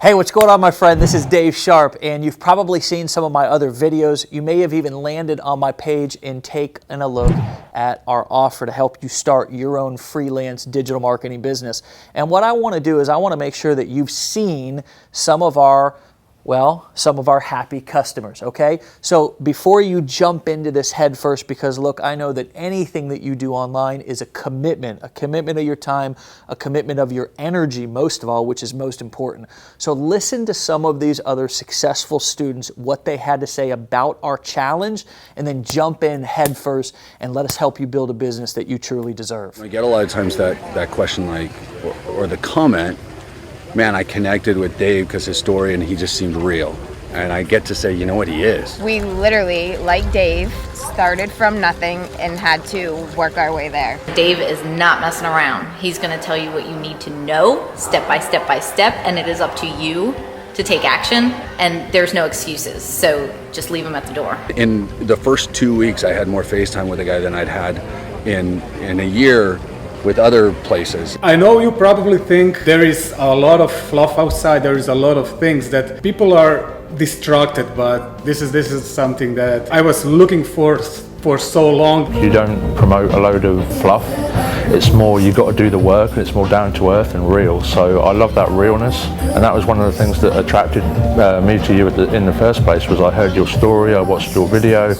Hey, what's going on, my friend? This is Dave Sharp, and you've probably seen some of my other videos. You may have even landed on my page and taken a look at our offer to help you start your own freelance digital marketing business. And what I want to do is I want to make sure that you've seen some of our happy customers, okay? So before you jump into this head first, because look, I know that anything that you do online is a commitment of your time, a commitment of your energy, most of all, which is most important. So listen to some of these other successful students, what they had to say about our challenge, and then jump in head first and let us help you build a business that you truly deserve. I get a lot of times that question, like, or the comment, man, I connected with Dave because his story and he just seemed real. And I get to say, you know what, he is. We literally, like Dave, started from nothing and had to work our way there. Dave is not messing around. He's going to tell you what you need to know step by step by step, and it is up to you to take action, and there's no excuses. So just leave him at the door. In the first 2 weeks, I had more FaceTime with a guy than I'd had in a year with other places. I know you probably think there is a lot of fluff outside, there is a lot of things that people are distracted, but this is something that I was looking for so long. You don't promote a load of fluff. It's more, you got to do the work, and it's more down to earth and real. So I love that realness, and that was one of the things that attracted me to you in the first place. Was I heard your story, I watched your video,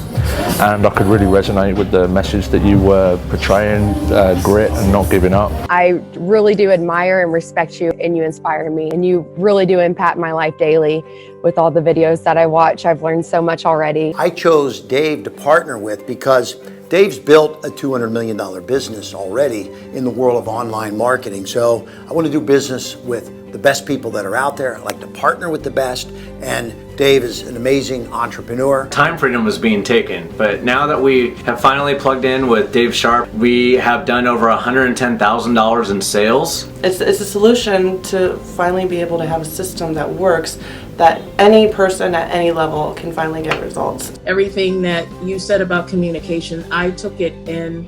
and I could really resonate with the message that you were portraying, grit and not giving up. I really do admire and respect you, and you inspire me, and you really do impact my life daily. With all the videos that I watch, I've learned so much already. I chose Dave to partner with because Dave's built a $200 million business already in the world of online marketing. So I want to do business with the best people that are out there. I like to partner with the best, and Dave is an amazing entrepreneur. Time freedom was being taken, but now that we have finally plugged in with Dave Sharp, we have done over $110,000 in sales. It's a solution to finally be able to have a system that works, that any person at any level can finally get results. Everything that you said about communication, I took it and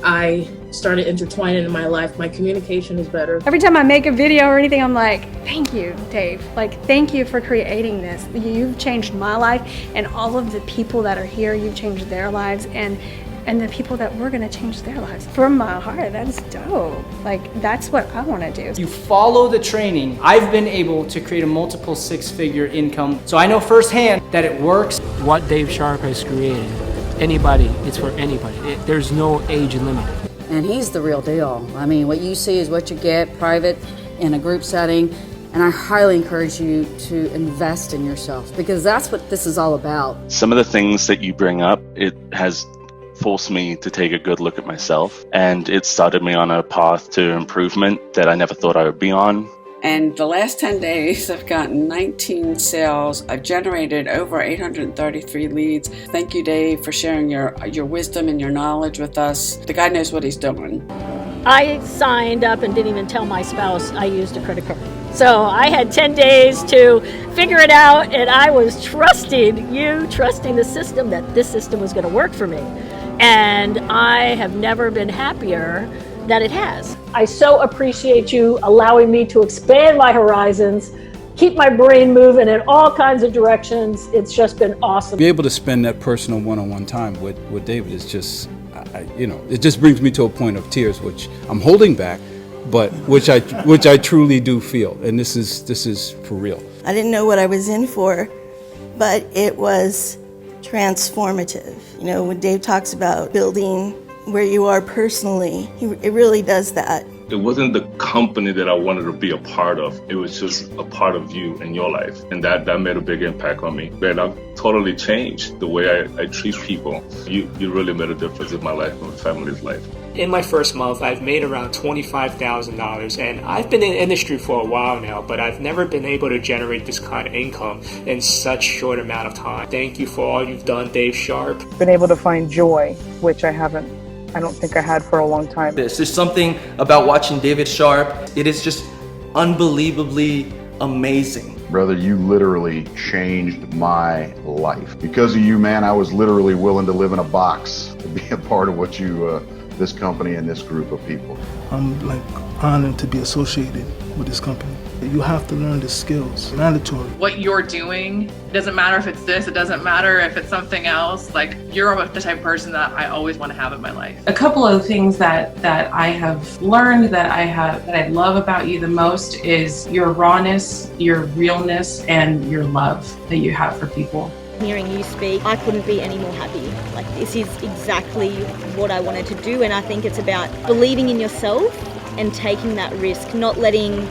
I started intertwining in my life. My communication is better. Every time I make a video or anything, I'm like, thank you, Dave. Like, thank you for creating this. You've changed my life, and all of the people that are here, you've changed their lives, and the people that we're gonna change their lives. From my heart, that's dope. Like, that's what I wanna do. You follow the training. I've been able to create a multiple six-figure income, so I know firsthand that it works. What Dave Sharp has created, anybody, it's for anybody. There's no age limit. And he's the real deal. I mean, what you see is what you get private in a group setting, and I highly encourage you to invest in yourself, because that's what this is all about. Some of the things that you bring up, it has forced me to take a good look at myself, and it started me on a path to improvement that I never thought I would be on. And the last 10 days, I've gotten 19 sales. I've generated over 833 leads. Thank you, Dave, for sharing your wisdom and your knowledge with us. The guy knows what he's doing. I signed up and didn't even tell my spouse I used a credit card. So I had 10 days to figure it out, and I was trusting the system, that this system was going to work for me. And I have never been happier that it has. I so appreciate you allowing me to expand my horizons, keep my brain moving in all kinds of directions. It's just been awesome. Be able to spend that personal one-on-one time with David is just, it just brings me to a point of tears, which I'm holding back, but which I truly do feel, and this is for real. I didn't know what I was in for, but it was transformative. You know, when Dave talks about building where you are personally, it really does that. It wasn't the company that I wanted to be a part of. It was just a part of you and your life. And that made a big impact on me. But I've totally changed the way I treat people. You really made a difference in my life and my family's life. In my first month, I've made around $25,000, and I've been in the industry for a while now, but I've never been able to generate this kind of income in such short amount of time. Thank you for all you've done, Dave Sharp. Been able to find joy, which I don't think I had for a long time. There's something about watching David Sharp. It is just unbelievably amazing. Brother, you literally changed my life. Because of you, man, I was literally willing to live in a box to be a part of what you, this company and this group of people. I'm like honored to be associated with this company. You have to learn the skills, mandatory. What you're doing, it doesn't matter if it's this, it doesn't matter if it's something else, like you're the type of person that I always want to have in my life. A couple of things that I have learned that I love about you the most is your rawness, your realness, and your love that you have for people. Hearing you speak, I couldn't be any more happy. Like, this is exactly what I wanted to do, and I think it's about believing in yourself and taking that risk, not letting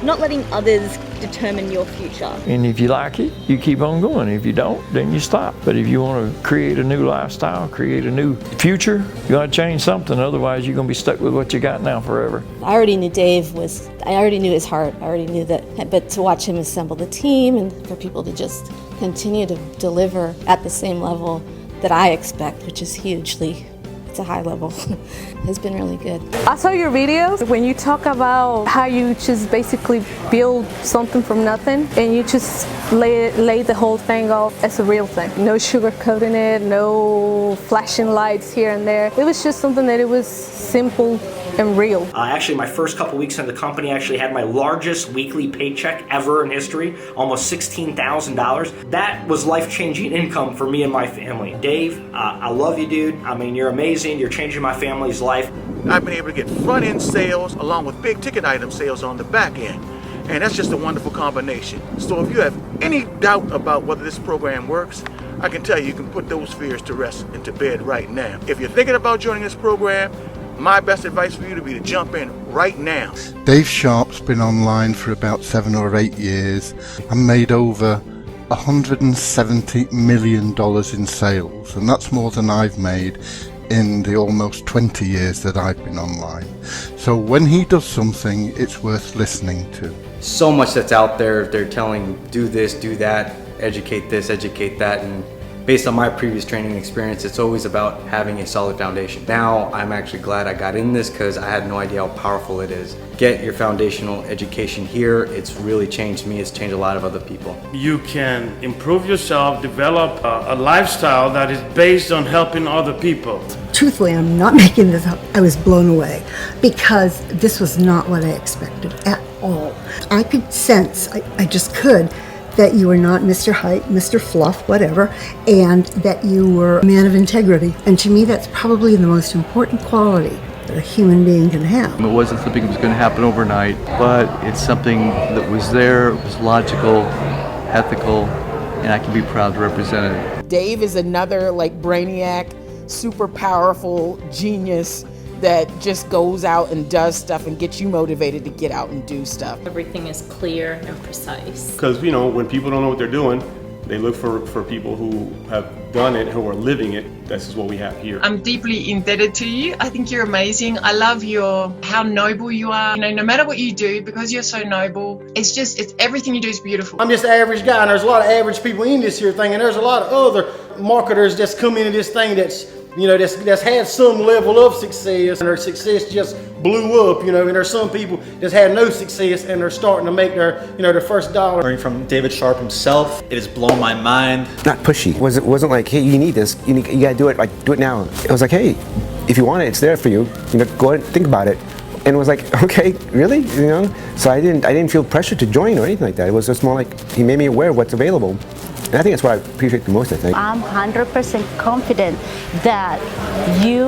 others determine your future. And if you like it, you keep on going. If you don't, then you stop. But if you want to create a new lifestyle, create a new future, you got to change something. Otherwise, you're going to be stuck with what you got now forever. I already knew I already knew his heart. I already knew that. But to watch him assemble the team and for people to just continue to deliver at the same level that I expect, which is hugely, it's a high level, has been really good. I saw your videos when you talk about how you just basically build something from nothing and you just lay the whole thing off as a real thing. No sugarcoating it, no flashing lights here and there. It was just something that it was simple and real. Actually, my first couple weeks in the company, I actually had my largest weekly paycheck ever in history, almost $16,000. That was life-changing income for me and my family. Dave, I love you, dude. I mean, you're amazing. You're changing my family's life. I've been able to get front-end sales along with big-ticket item sales on the back end. And that's just a wonderful combination. So if you have any doubt about whether this program works, I can tell you can put those fears to rest and to bed right now. If you're thinking about joining this program, my best advice for you to be to jump in right now. Dave Sharp's been online for about 7 or 8 years and made over $170 million in sales, and that's more than I've made in the almost 20 years that I've been online. So when he does something, it's worth listening to. So much that's out there, they're telling do this, do that, educate this, educate that, and based on my previous training experience, it's always about having a solid foundation. Now, I'm actually glad I got in this because I had no idea how powerful it is. Get your foundational education here. It's really changed me. It's changed a lot of other people. You can improve yourself, develop a lifestyle that is based on helping other people. Truthfully, I'm not making this up. I was blown away because this was not what I expected at all. I could sense, I just could, that you were not Mr. Hype, Mr. Fluff, whatever, and that you were a man of integrity. And to me, that's probably the most important quality that a human being can have. It wasn't something that was going to happen overnight, but it's something that was there, it was logical, ethical, and I can be proud to represent it. Dave is another brainiac, super powerful genius that just goes out and does stuff and gets you motivated to get out and do stuff. Everything is clear and precise. Because, when people don't know what they're doing, they look for people who have done it, who are living it. This is what we have here. I'm deeply indebted to you. I think you're amazing. I love how noble you are. No matter what you do, because you're so noble, it's everything you do is beautiful. I'm just an average guy, and there's a lot of average people in this here thing, and there's a lot of other marketers that's come into this thing that's had some level of success, and their success just blew up, and there's some people that's had no success and they're starting to make their first dollar. Learning from David Sharp himself, it has blown my mind. Not pushy. It wasn't like, hey, you need this, you gotta do it, do it now. It was like, hey, if you want it, it's there for you, go ahead and think about it. And it was like, okay, really? So I didn't feel pressure to join or anything like that. It was just more like, he made me aware of what's available. And I think that's what I appreciate the most, I think. I'm 100% confident that you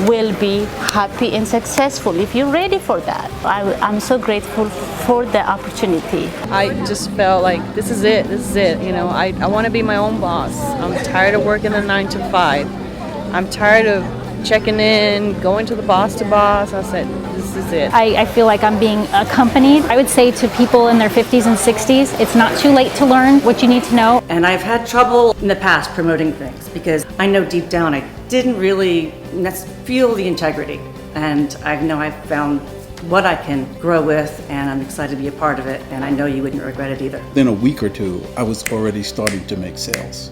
will be happy and successful if you're ready for that. I'm so grateful for the opportunity. I just felt like this is it. I want to be my own boss. I'm tired of working the 9 to 5. I'm tired of checking in, going to the boss. I said, this is it. I feel like I'm being accompanied. I would say to people in their 50s and 60s, it's not too late to learn what you need to know. And I've had trouble in the past promoting things because I know deep down I didn't really feel the integrity. And I know I've found what I can grow with, and I'm excited to be a part of it, and I know you wouldn't regret it either. Within a week or two, I was already starting to make sales.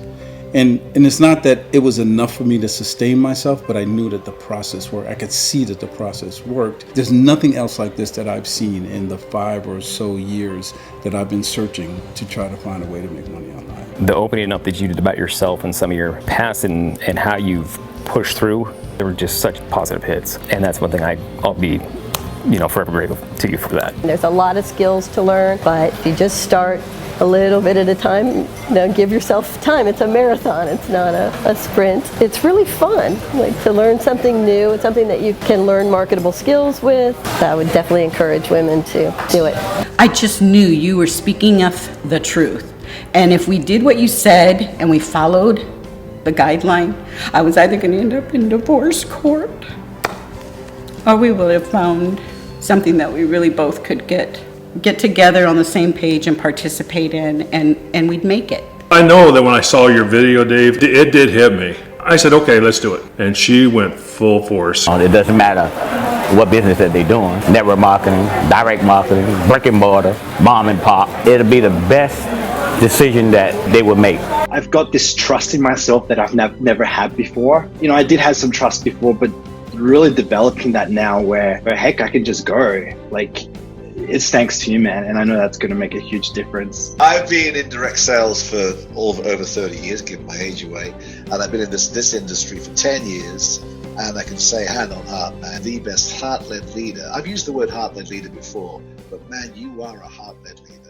And it's not that it was enough for me to sustain myself, but I knew that the process worked. I could see that the process worked. There's nothing else like this that I've seen in the 5 or so years that I've been searching to try to find a way to make money online. The opening up that you did about yourself and some of your past and how you've pushed through, they were just such positive hits. And that's one thing I'll be forever grateful to you for that. There's a lot of skills to learn, but if you just start a little bit at a time, give yourself time. It's a marathon, it's not a sprint. It's really fun, to learn something new. It's something that you can learn marketable skills with. I would definitely encourage women to do it. I just knew you were speaking of the truth. And if we did what you said and we followed the guideline, I was either going to end up in divorce court or we would have found something that we really both could get together on the same page and participate in, and we'd make it. I know that when I saw your video, Dave, it did hit me. I said, okay, let's do it. And she went full force. It doesn't matter what business that they're doing, network marketing, direct marketing, brick and mortar, mom and pop. It'll be the best decision that they would make. I've got this trust in myself that I've never had before. I did have some trust before, but really developing that now where heck, I can just go. It's thanks to you, man, and I know that's going to make a huge difference. I've been in direct sales for over 30 years, giving my age away, and I've been in this industry for 10 years, and I can say hand on heart, man, the best heart-led leader. I've used the word heart-led leader before, but man, you are a heart-led leader.